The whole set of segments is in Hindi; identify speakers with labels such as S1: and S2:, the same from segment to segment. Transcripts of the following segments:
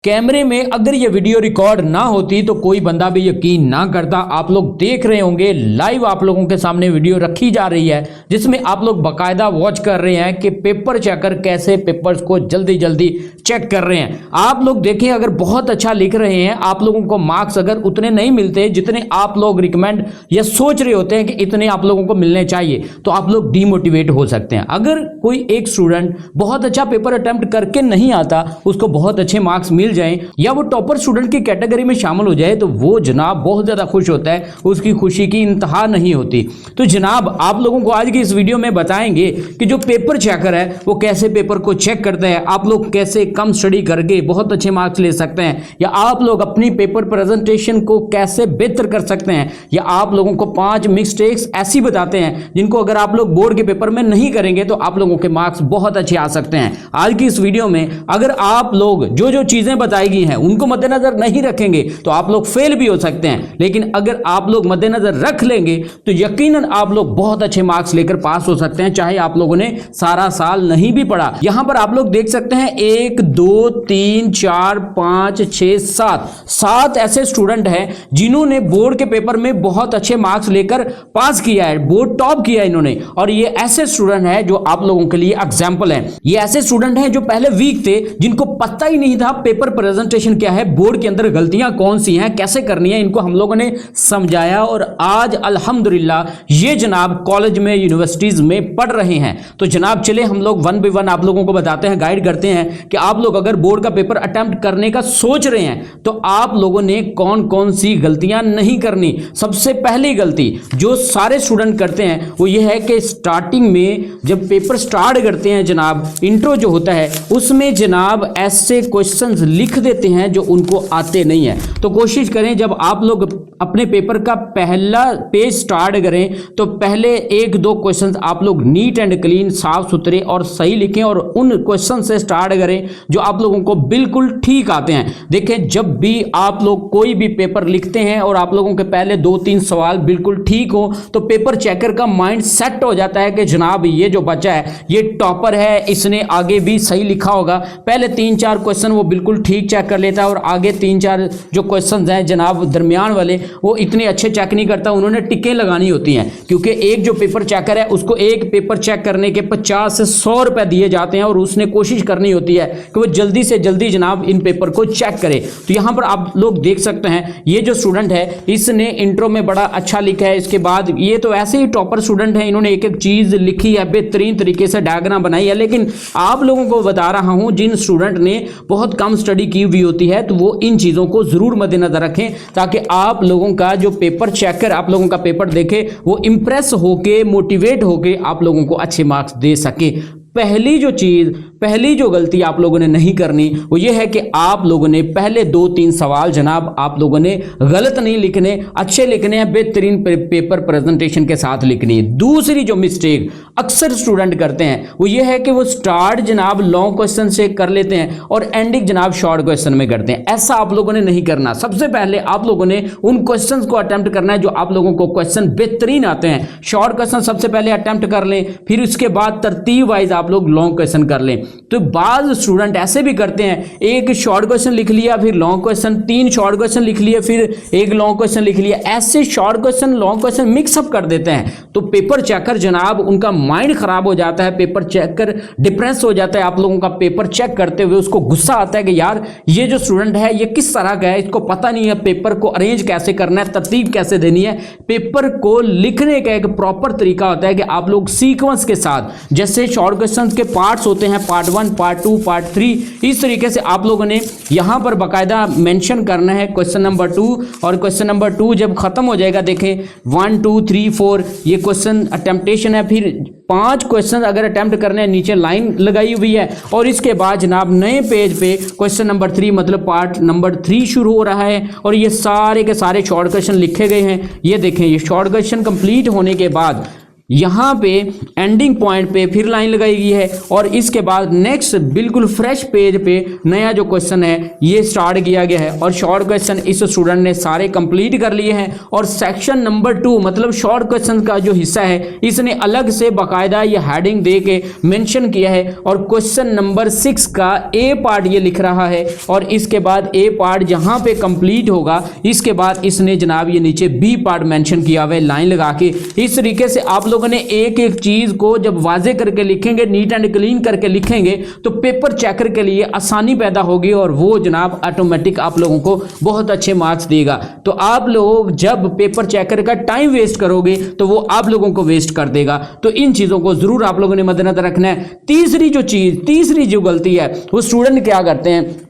S1: कैमरे में अगर ये वीडियो रिकॉर्ड ना होती तो कोई बंदा भी यकीन ना करता। आप लोग देख रहे होंगे लाइव आप लोगों के सामने वीडियो रखी जा रही है जिसमें आप लोग बाकायदा वॉच कर रहे हैं कि पेपर चेकर कैसे पेपर्स को जल्दी जल्दी चेक कर रहे हैं। आप लोग देखें, अगर बहुत अच्छा लिख रहे हैं आप लोगों को मार्क्स अगर उतने नहीं मिलते जितने आप लोग रिकमेंड या सोच रहे होते हैं कि इतने आप लोगों को मिलने चाहिए तो आप लोग डीमोटिवेट हो सकते हैं। अगर कोई एक स्टूडेंट बहुत अच्छा पेपर अटेम्प्ट करके नहीं आता, उसको बहुत अच्छे मार्क्स मिल जाएं या वो टॉपर स्टूडेंट की कैटेगरी में शामिल हो जाए तो वो जनाब बहुत ज्यादा खुश होता है, उसकी खुशी की इंतहा नहीं होती। तो जनाब आप लोगों को आज की इस वीडियो में बताएंगे कि जो पेपर चेकर है वो कैसे पेपर को चेक करता है, आप लोग कैसे कम स्टडी करके बहुत अच्छे मार्क्स ले सकते हैं, या आप लोग अपनी पेपर प्रेजेंटेशन को कैसे बेहतर कर सकते हैं, या आप लोगों को 5 मिस्टेक्स ऐसी बताते हैं जिनको अगर आप लोग बोर्ड के पेपर में नहीं करेंगे तो आप लोगों के मार्क्स बहुत अच्छे आ सकते हैं। आज की इस वीडियो में अगर आप लोग जो जो चीजें बताई गई हैं उनको मद्देनजर नहीं रखेंगे तो आप लोग फेल भी हो सकते हैं, लेकिन अगर आप लोग मद्देनजर रख लेंगे तो यकीनन आप लोग बहुत अच्छे मार्क्स लेकर पास हो सकते हैं, चाहे आप लोगों ने सारा साल नहीं भी पढ़ा। यहां पर आप लोग देख सकते हैं 1 2 3 4 5 6 7 ऐसे स्टूडेंट हैं जिन्होंने बोर्ड के पेपर में बहुत अच्छे मार्क्स लेकर पास किया है, बोर्ड टॉप किया इन्होंने। और ये ऐसे स्टूडेंट हैं जो आप लोगों के लिए एग्जाम्पल है। ये ऐसे स्टूडेंट हैं जो पहले वीक थे, जिनको पता ही नहीं था पेपर प्रेजेंटेशन क्या है, बोर्ड के अंदर गलतियां कौन सी हैं, कैसे करनी है, इनको हम लोगों ने समझाया और आज अल्हम्दुलिल्लाह ये जनाब कॉलेज में यूनिवर्सिटीज में पढ़ रहे हैं। तो जनाब चले हम लोग 1 बाय 1 आप लोगों को बताते हैं, गाइड करते हैं कि आप लोग अगर बोर्ड का पेपर अटेम्प्ट करने का सोच रहे हैं तो आप लोगों ने कौन कौन सी गलतियां नहीं करनी। सबसे पहली गलती जो सारे स्टूडेंट करते हैं वो ये है कि स्टार्टिंग में जब पेपर स्टार्ट करते हैं जनाब, इंट्रो जो होता है उसमें जनाब ऐसे क्वेश्चंस लिख देते हैं जो उनको आते नहीं है। तो कोशिश करें जब आप लोग अपने पेपर का पहला पेज स्टार्ट करें तो पहले 1-2 क्वेश्चंस आप लोग नीट एंड क्लीन, साफ सुथरे और सही लिखें और उन क्वेश्चन से स्टार्ट करें जो आप लोगों को बिल्कुल ठीक आते हैं। देखें जब भी आप लोग कोई भी पेपर लिखते हैं और आप लोगों के पहले 2-3 सवाल बिल्कुल ठीक हो तो पेपर चेकर का माइंड सेट हो जाता है कि जनाब ये जो बच्चा है ये टॉपर है, इसने आगे भी सही लिखा होगा। पहले 3-4 क्वेश्चन वो बिल्कुल ठीक चेक कर लेता है और आगे 3-4 जो क्वेश्चन हैं जनाब दरमियान वाले वो इतने अच्छे चेक नहीं करता, उन्होंने टिकें लगानी होती हैं, क्योंकि एक जो पेपर चेकर है उसको एक पेपर चेक करने के 50 से 100 रुपए दिए जाते हैं और उसने कोशिश करनी होती है कि वो जल्दी से जल्दी जनाब इन पेपर को चेक करे। तो यहां पर आप लोग देख सकते हैं ये जो स्टूडेंट है इसने इंट्रो में बड़ा अच्छा लिखा है, इसके बाद ये तो ऐसे ही टॉपर स्टूडेंट है, इन्होंने एक एक चीज लिखी है, बेहतरीन तरीके से डायग्राम बनाई है। लेकिन आप लोगों को बता रहा हूं जिन स्टूडेंट ने बहुत कम स्टडी की हुई होती है तो वो इन चीजों को जरूर मद्देनजर रखें ताकि आप लोगों का जो पेपर चेकर आप लोगों का पेपर देखे वो इंप्रेस होके, मोटिवेट होके आप लोगों को अच्छे मार्क्स दे सके। पहली जो गलती आप लोगों ने नहीं करनी वो ये है कि आप लोगों ने पहले 2-3 सवाल जनाब आप लोगों ने गलत नहीं लिखने, अच्छे लिखने हैं, बेहतरीन पेपर प्रेजेंटेशन के साथ लिखनी है। दूसरी जो मिस्टेक अक्सर स्टूडेंट करते हैं वो ये है कि वो स्टार्ट जनाब लॉन्ग क्वेश्चन से कर लेते हैं और एंडिंग जनाब शॉर्ट क्वेश्चन में करते हैं। ऐसा आप लोगों ने नहीं करना। सबसे पहले आप लोगों ने उन क्वेश्चंस को अटेम्प्ट करना है जो आप लोगों को क्वेश्चन बेहतरीन आते हैं। शॉर्ट क्वेश्चन सबसे पहले अटेम्प्ट कर लें, फिर उसके बाद तरतीब वाइज आप लोग लॉन्ग क्वेश्चन कर लें। तो बाज स्टूडेंट ऐसे भी करते हैं, एक शॉर्ट क्वेश्चन लिख लिया, फिर लॉन्ग क्वेश्चन, 3 शॉर्ट क्वेश्चन लिख लिए, फिर एक लॉन्ग क्वेश्चन लिख लिया, ऐसे short question long question mix up कर देते हैं। तो पेपर चेकर जनाब उनका माइंड खराब हो जाता है, पेपर चेकर डिप्रेस हो जाता है। आप लोगों का पेपर चेक करते हुए उसको गुस्सा आता है कि यार ये जो स्टूडेंट है ये किस तरह का है, इसको पता नहीं है पेपर को अरेंज कैसे करना है, तरतीब कैसे देनी है। पेपर को लिखने का एक प्रॉपर तरीका होता है कि आप लोग सीक्वेंस के साथ, जैसे शॉर्ट क्वेश्चन के पार्ट्स होते हैं, पार्ट 1, पार्ट 2, पार्ट 3, इस तरीके से आप लोगों ने यहां पर बाकायदा मेंशन करना है क्वेश्चन नंबर 2। और क्वेश्चन नंबर 2 जब खत्म हो जाएगा, देखें 1 2 3 4 ये क्वेश्चन अटेम्प्टेशन है, फिर 5 क्वेश्चन अगर अटेम्प्ट करने हैं, नीचे लाइन लगाई हुई है और इसके बाद जनाब नए पेज पे क्वेश्चन नंबर 3 मतलब पार्ट नंबर 3 शुरू हो रहा है और ये सारे के सारे शॉर्ट क्वेश्चन लिखे गए हैं। ये देखें ये शॉर्ट क्वेश्चन कंप्लीट होने के बाद यहाँ पे एंडिंग पॉइंट पे फिर लाइन लगाई गई है और इसके बाद नेक्स्ट बिल्कुल फ्रेश पेज पे नया जो क्वेश्चन है ये स्टार्ट किया गया है और शॉर्ट क्वेश्चन इस स्टूडेंट ने सारे कंप्लीट कर लिए हैं। और सेक्शन नंबर 2 मतलब शॉर्ट क्वेश्चन का जो हिस्सा है इसने अलग से बाकायदा ये हेडिंग दे के मेंशन किया है और क्वेश्चन नंबर 6 का ए पार्ट ये लिख रहा है और इसके बाद ए पार्ट जहां पे कंप्लीट होगा इसके बाद इसने जनाब ये नीचे बी पार्ट मेंशन किया हुआ है लाइन लगा के। इस तरीके से आप लोगों ने एक एक चीज को जब वाजे करके लिखेंगे, नीट एंड क्लीन करके लिखेंगे तो पेपर चेकर के लिए आसानी पैदा होगी और वो जनाब ऑटोमेटिक आप लोगों को बहुत अच्छे मार्क्स देगा। तो आप लोग जब पेपर चेकर का टाइम वेस्ट करोगे तो वो आप लोगों को वेस्ट कर देगा। तो इन चीजों को जरूर आप लोगों ने मद्देनजर रखना है। तीसरी जो गलती है वो स्टूडेंट क्या करते हैं,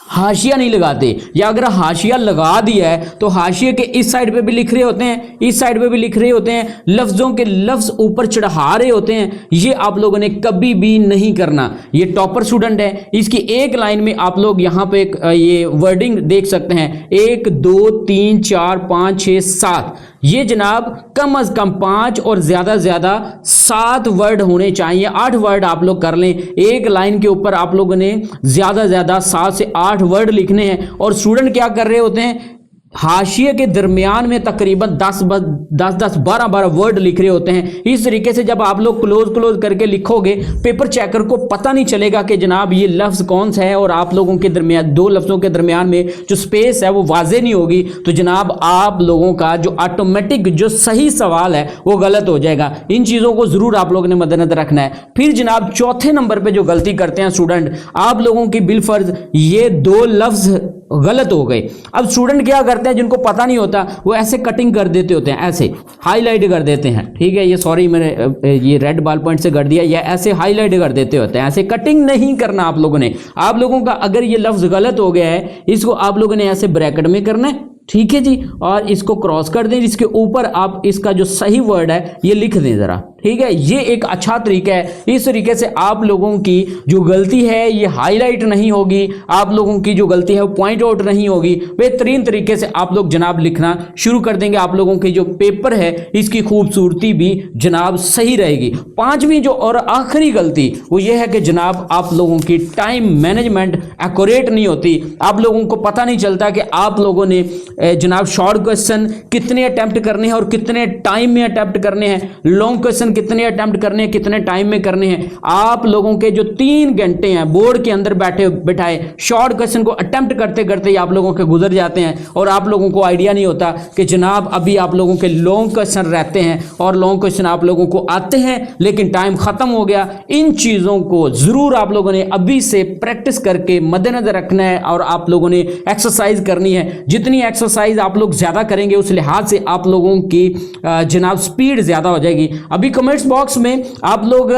S1: हाशिया नहीं लगाते, या अगर हाशिया लगा दिया है तो हाशिए के इस साइड पे भी लिख रहे होते हैं, इस साइड पे भी लिख रहे होते हैं, लफ्जों के लफ्ज ऊपर चढ़ा रहे होते हैं। ये आप लोगों ने कभी भी नहीं करना। ये टॉपर स्टूडेंट है, इसकी एक लाइन में आप लोग यहाँ पे ये वर्डिंग देख सकते हैं 1 2 3 4 5 6 7। ये जनाब कम अज कम 5 और ज्यादा ज्यादा 7 वर्ड होने चाहिए। 8 वर्ड आप लोग कर लें। एक लाइन के ऊपर आप लोगों ने ज्यादा ज्यादा 7 से 8 वर्ड लिखने हैं। और स्टूडेंट क्या कर रहे होते हैं, हाशिए के दरमियान में तकरीबन 10 12 वर्ड लिख रहे होते हैं। इस तरीके से जब आप लोग क्लोज करके लिखोगे पेपर चेकर को पता नहीं चलेगा कि जनाब ये लफ्ज कौन सा है और आप लोगों के दरमियान दो लफ्जों के दरमियान में जो स्पेस है वो वाजे नहीं होगी। तो जनाब आप लोगों का जो ऑटोमेटिक जो सही सवाल है वो गलत हो जाएगा। इन चीज़ों को ज़रूर आप लोगों ने मद्देनजर रखना है। फिर जनाब चौथे नंबर पर जो गलती करते हैं स्टूडेंट, आप लोगों की बिलफर्ज ये 2 लफ्ज गलत हो गए। अब स्टूडेंट क्या करते हैं, जिनको पता नहीं होता वो ऐसे कटिंग कर देते होते हैं, ऐसे हाईलाइट कर देते हैं। ठीक है, ये सॉरी मैंने ये रेड बॉल पॉइंट से कर दिया, या ऐसे हाईलाइट कर देते होते हैं। ऐसे कटिंग नहीं करना आप लोगों ने। आप लोगों का अगर ये लफ्ज गलत हो गया है इसको आप लोगों ने ऐसे ब्रैकेट में करना है, ठीक है जी, और इसको क्रॉस कर दें। इसके ऊपर आप इसका जो सही वर्ड है ये लिख दें जरा, ठीक है। ये एक अच्छा तरीका है। इस तरीके से आप लोगों की जो गलती है ये हाईलाइट नहीं होगी, आप लोगों की जो गलती है वो पॉइंट आउट नहीं होगी। बेहतरीन तरीके से आप लोग जनाब लिखना शुरू कर देंगे। आप लोगों की जो पेपर है इसकी खूबसूरती भी जनाब सही रहेगी। 5वीं जो और आखिरी गलती वो ये है कि जनाब आप लोगों की टाइम मैनेजमेंट एक्यूरेट नहीं होती। आप लोगों को पता नहीं चलता कि आप लोगों ने जनाब शॉर्ट क्वेश्चन कितने अटेम्प्ट करने हैं और कितने टाइम में अटेम्प्ट करने हैं, लॉन्ग क्वेश्चन कितने अटेम्प्ट करने हैं, कितने टाइम में करने हैं। आप लोगों के जो 3 घंटे हैं बोर्ड के अंदर बैठाए शॉर्ट क्वेश्चन को अटेम्प्ट करते करते ही आप लोगों के गुजर जाते हैं और आप लोगों को आइडिया नहीं होता कि जनाब अभी आप लोगों के लॉन्ग क्वेश्चन रहते हैं और लॉन्ग क्वेश्चन आप लोगों को आते हैं लेकिन टाइम खत्म हो गया। इन चीजों को जरूर आप लोगों ने अभी से प्रैक्टिस करके मद्देनजर रखना है और आप लोगों ने एक्सरसाइज करनी है। जितनी एक्सरसाइज आप लोग ज्यादा करेंगे उस लिहाज से आप लोगों की जनाब स्पीड ज्यादा हो जाएगी। अभी कमेंट्स बॉक्स में आप लोग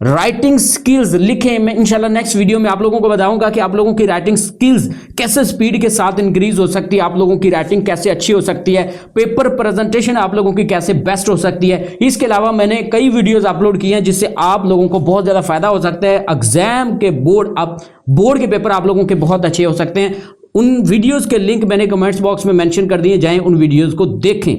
S1: राइटिंग स्किल्स लिखें। मैं इंशाल्लाह नेक्स्ट वीडियो में आप लोगों को बताऊंगा कि आप लोगों की राइटिंग स्किल्स कैसे स्पीड के साथ इंक्रीज हो सकती है, आप लोगों की राइटिंग कैसे अच्छी हो सकती है, पेपर प्रेजेंटेशन आप लोगों की कैसे बेस्ट हो सकती है। इसके अलावा मैंने कई वीडियोस अपलोड किए हैं जिससे आप लोगों को बहुत ज्यादा फायदा हो सकता है। एग्जाम के बोर्ड के पेपर आप लोगों के बहुत अच्छे हो सकते हैं। उन वीडियोस के लिंक मैंने कमेंट्स बॉक्स में मेंशन कर दिए, जाएं उन वीडियोस को देखें।